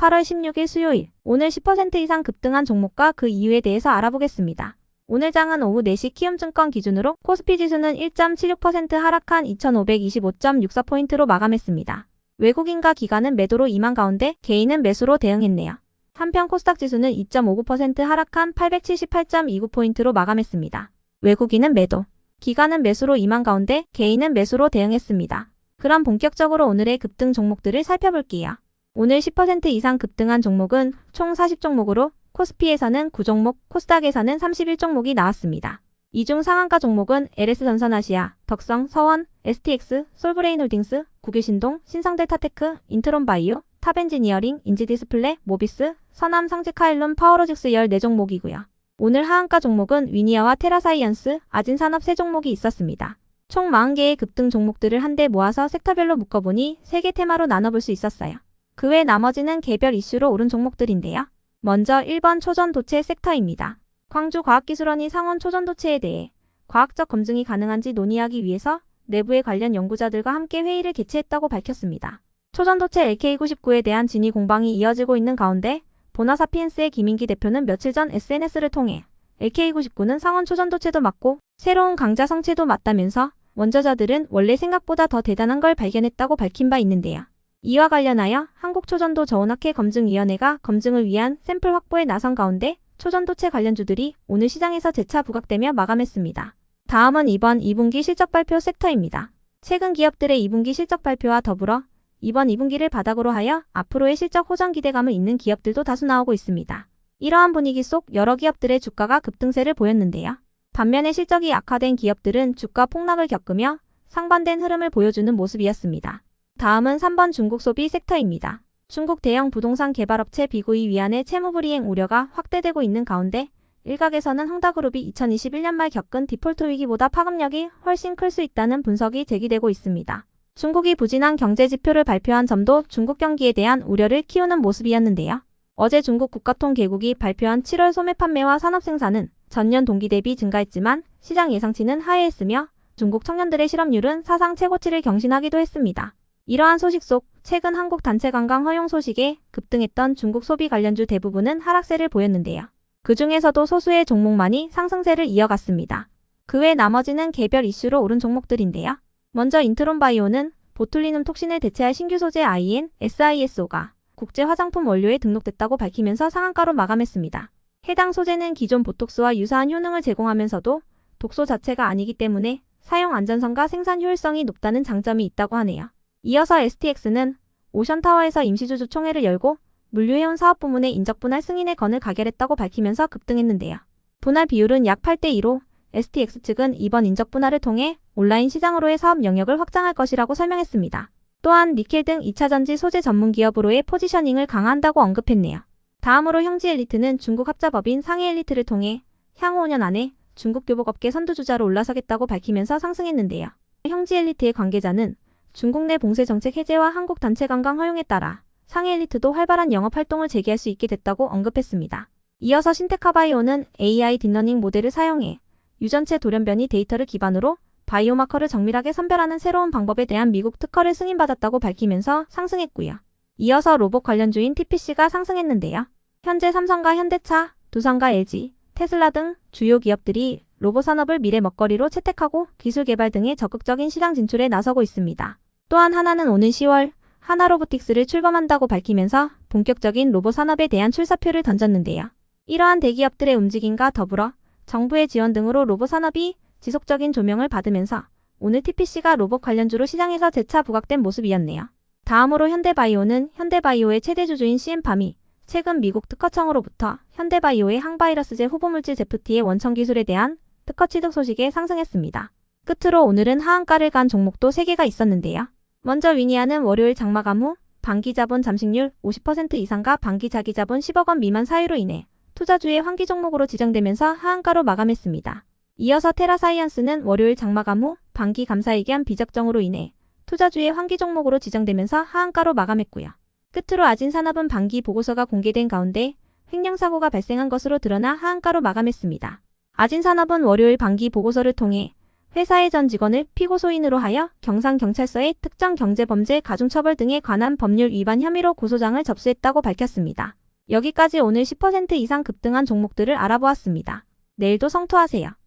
8월 16일 수요일, 오늘 10% 이상 급등한 종목과 그 이유에 대해서 알아보겠습니다. 오늘 장은 오후 4시 키움증권 기준으로 코스피 지수는 1.76% 하락한 2525.64포인트로 마감했습니다. 외국인과 기관은 매도로 임한 가운데 개인은 매수로 대응했네요. 한편 코스닥 지수는 2.59% 하락한 878.29포인트로 마감했습니다. 외국인은 매도, 기관은 매수로 임한 가운데 개인은 매수로 대응했습니다. 그럼 본격적으로 오늘의 급등 종목들을 살펴볼게요. 오늘 10% 이상 급등한 종목은 총 40종목으로 코스피에서는 9종목, 코스닥에서는 31종목이 나왔습니다. 이 중 상한가 종목은 LS전선아시아, 덕성, 서원, STX, 솔브레인홀딩스, 국유신동, 신성델타테크, 인트론바이오, 탑엔지니어링, 인지디스플레이, 모비스, 서남 상지카일론, 파워로직스 14종목이고요. 오늘 하한가 종목은 위니어와 테라사이언스, 아진산업 3종목이 있었습니다. 총 40개의 급등 종목들을 한데 모아서 섹터별로 묶어보니 3개 테마로 나눠볼 수 있었어요. 그 외 나머지는 개별 이슈로 오른 종목들인데요. 먼저 1번 초전도체 섹터입니다. 광주과학기술원이 상온 초전도체에 대해 과학적 검증이 가능한지 논의하기 위해서 내부의 관련 연구자들과 함께 회의를 개최했다고 밝혔습니다. 초전도체 LK99에 대한 진위 공방이 이어지고 있는 가운데 보나사피엔스의 김인기 대표는 며칠 전 SNS를 통해 LK99는 상온 초전도체도 맞고 새로운 강자 성체도 맞다면서 원저자들은 원래 생각보다 더 대단한 걸 발견했다고 밝힌 바 있는데요. 이와 관련하여 한국초전도 저온학회 검증위원회가 검증을 위한 샘플 확보에 나선 가운데 초전도체 관련주들이 오늘 시장에서 재차 부각되며 마감했습니다. 다음은 이번 2분기 실적 발표 섹터입니다. 최근 기업들의 2분기 실적 발표와 더불어 이번 2분기를 바닥으로 하여 앞으로의 실적 호전 기대감을 잇는 기업들도 다수 나오고 있습니다. 이러한 분위기 속 여러 기업들의 주가가 급등세를 보였는데요. 반면에 실적이 악화된 기업들은 주가 폭락을 겪으며 상반된 흐름을 보여주는 모습이었습니다. 다음은 3번 중국 소비 섹터입니다. 중국 대형 부동산 개발업체 비구이 위안의 채무불이행 우려가 확대되고 있는 가운데 일각에서는 흥다그룹이 2021년 말 겪은 디폴트 위기보다 파급력이 훨씬 클 수 있다는 분석이 제기되고 있습니다. 중국이 부진한 경제 지표를 발표한 점도 중국 경기에 대한 우려를 키우는 모습이었는데요. 어제 중국 국가통계국이 발표한 7월 소매 판매와 산업 생산은 전년 동기 대비 증가했지만 시장 예상치는 하회했으며 중국 청년들의 실업률은 사상 최고치를 경신하기도 했습니다. 이러한 소식 속 최근 한국 단체 관광 허용 소식에 급등했던 중국 소비 관련주 대부분은 하락세를 보였는데요. 그 중에서도 소수의 종목만이 상승세를 이어갔습니다. 그 외 나머지는 개별 이슈로 오른 종목들인데요. 먼저 인트론바이오는 보툴리눔 톡신을 대체할 신규 소재 IN, SISO가 국제 화장품 원료에 등록됐다고 밝히면서 상한가로 마감했습니다. 해당 소재는 기존 보톡스와 유사한 효능을 제공하면서도 독소 자체가 아니기 때문에 사용 안전성과 생산 효율성이 높다는 장점이 있다고 하네요. 이어서 STX는 오션타워에서 임시주주 총회를 열고 물류해운 사업부문의 인적분할 승인의 건을 가결했다고 밝히면서 급등했는데요. 분할 비율은 약 8대2로 STX 측은 이번 인적분할을 통해 온라인 시장으로의 사업 영역을 확장할 것이라고 설명했습니다. 또한 니켈 등 2차전지 소재 전문 기업으로의 포지셔닝을 강화한다고 언급했네요. 다음으로 형지엘리트는 중국 합자법인 상해엘리트를 통해 향후 5년 안에 중국 교복업계 선두주자로 올라서겠다고 밝히면서 상승했는데요. 형지엘리트의 관계자는 중국 내 봉쇄 정책 해제와 한국 단체 관광 허용에 따라 상해엘리트도 활발한 영업활동을 재개할 수 있게 됐다고 언급했습니다. 이어서 신테카바이오는 AI 딥러닝 모델을 사용해 유전체 돌연변이 데이터를 기반으로 바이오마커를 정밀하게 선별하는 새로운 방법에 대한 미국 특허를 승인받았다고 밝히면서 상승했고요. 이어서 로봇 관련주인 TPC가 상승했는데요. 현재 삼성과 현대차, 두산과 LG, 테슬라 등 주요 기업들이 로봇 산업을 미래 먹거리로 채택하고 기술 개발 등의 적극적인 시장 진출에 나서고 있습니다. 또한 하나는 오는 10월 하나로보틱스를 출범한다고 밝히면서 본격적인 로봇 산업에 대한 출사표를 던졌는데요. 이러한 대기업들의 움직임과 더불어 정부의 지원 등으로 로봇 산업이 지속적인 조명을 받으면서 오늘 TPC가 로봇 관련주로 시장에서 재차 부각된 모습이었네요. 다음으로 현대바이오는 현대바이오의 최대 주주인 CM팜이 최근 미국 특허청으로부터 현대바이오의 항바이러스제 후보물질 제프티의 원천 기술에 대한 특허 취득 소식에 상승했습니다. 끝으로 오늘은 하한가를 간 종목도 3개가 있었는데요. 먼저 위니아는 월요일 장마감 후 반기자본 잠식률 50% 이상과 반기자기자본 10억 원 미만 사유로 인해 투자주의 환기 종목으로 지정되면서 하한가로 마감했습니다. 이어서 테라사이언스는 월요일 장마감 후 반기 감사의견 비적정으로 인해 투자주의 환기 종목으로 지정되면서 하한가로 마감했고요. 끝으로 아진산업은 반기 보고서가 공개된 가운데 횡령사고가 발생한 것으로 드러나 하한가로 마감했습니다. 아진산업은 월요일 반기 보고서를 통해 회사의 전 직원을 피고소인으로 하여 경상경찰서에 특정 경제범죄 가중처벌 등에 관한 법률 위반 혐의로 고소장을 접수했다고 밝혔습니다. 여기까지 오늘 10% 이상 급등한 종목들을 알아보았습니다. 내일도 성투하세요.